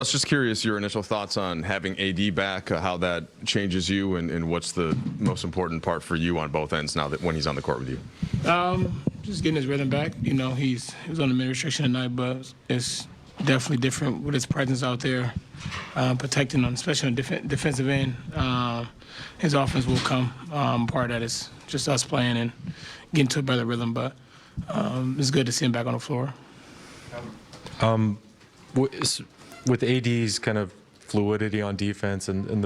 I was just curious your initial thoughts on having AD back, how that changes you, and what's the most important part for you on both ends now that when he's on the court with you. Just getting his rhythm back. You know, he was on the mid restriction tonight, but it's definitely different with his presence out there, protecting him, especially on defensive end. His offense will come. Part of that is just us playing and getting to a better rhythm, but it's good to see him back on the floor. With AD's kind of fluidity on defense and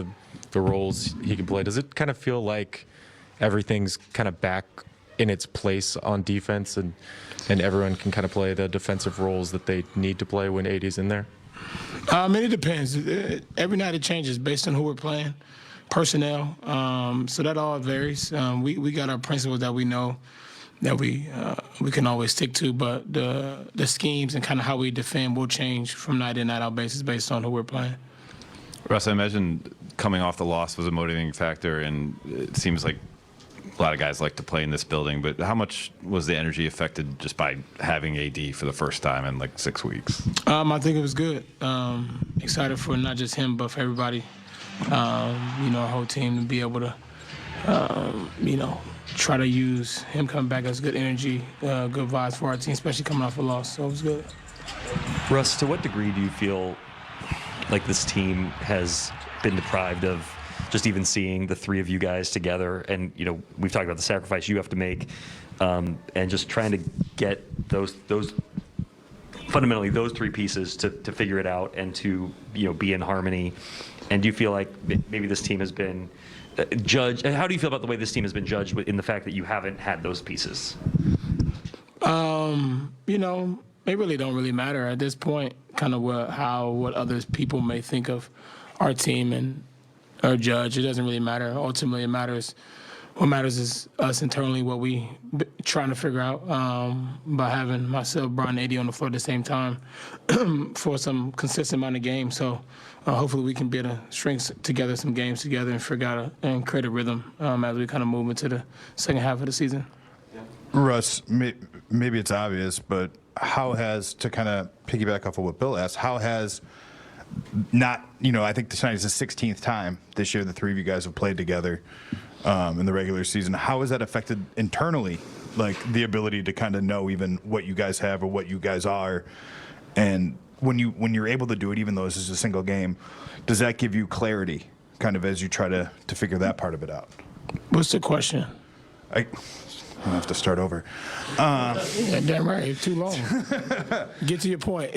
the roles he can play, does it kind of feel like everything's kind of back in its place on defense and everyone can kind of play the defensive roles that they need to play when AD's in there? It depends. Every night it changes based on who we're playing, personnel. So that all varies. We got our principles that we know that we can always stick to, but the schemes and kind of how we defend will change from night in, night out basis based on who we're playing. Russ, I imagine coming off the loss was a motivating factor, and it seems like a lot of guys like to play in this building, but how much was the energy affected just by having AD for the first time in like 6 weeks? I think it was good. Excited for not just him, but for everybody, our whole team to be able to, try to use him coming back as good energy, good vibes for our team, especially coming off a loss. So it was good. Russ, to what degree do you feel like this team has been deprived of just even seeing the three of you guys together? And, we've talked about the sacrifice you have to make, and just trying to get those fundamentally those three pieces to figure it out and to, be in harmony. And do you feel like maybe this team has been judged? How do you feel about the way this team has been judged in the fact that you haven't had those pieces? It really don't really matter at this point, kind of what other people may think of our team and our judge. It doesn't really matter. Ultimately, what matters is us internally, what we trying to figure out by having myself, Brian, and AD on the floor at the same time for some consistent amount of games. So hopefully we can be able to string together some games together and figure out and create a rhythm as we kind of move into the second half of the season. Russ, maybe it's obvious, but how has, to kind of piggyback off of what Bill asked, how has not, I think tonight is the 16th time this year the three of you guys have played together in the regular season. How has that affected internally, like the ability to kind of know even what you guys have or what you guys are? And when you're able to do it, even though this is a single game, does that give you clarity kind of as you try to figure that part of it out? What's the question? I'll have to start over. Yeah, damn right. It's too long. Get to your point.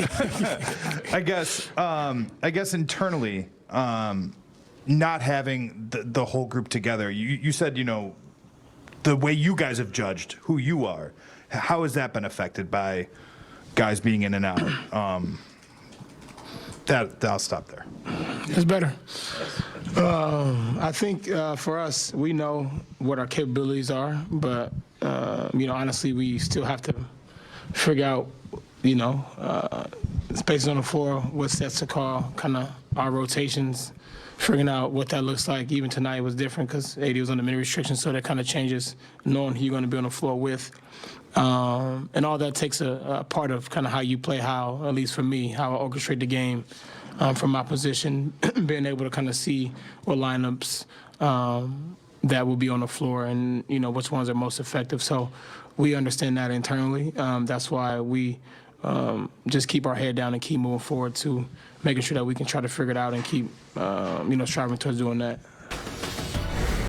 I guess internally, not having the whole group together. You said, the way you guys have judged who you are. How has that been affected by guys being in and out? I'll stop there. It's better. I think for us, we know what our capabilities are, but honestly, we still have to figure out, spaces on the floor, what sets to call, kind of our rotations, figuring out what that looks like. Even tonight was different because AD was on the mini restriction, so that kind of changes knowing who you're going to be on the floor with. And all that takes a part of kind of how you play, at least for me, how I orchestrate the game from my position, being able to kind of see what lineups that will be on the floor and, which ones are most effective. So we understand that internally. That's why we just keep our head down and keep moving forward to making sure that we can try to figure it out and keep, striving towards doing that.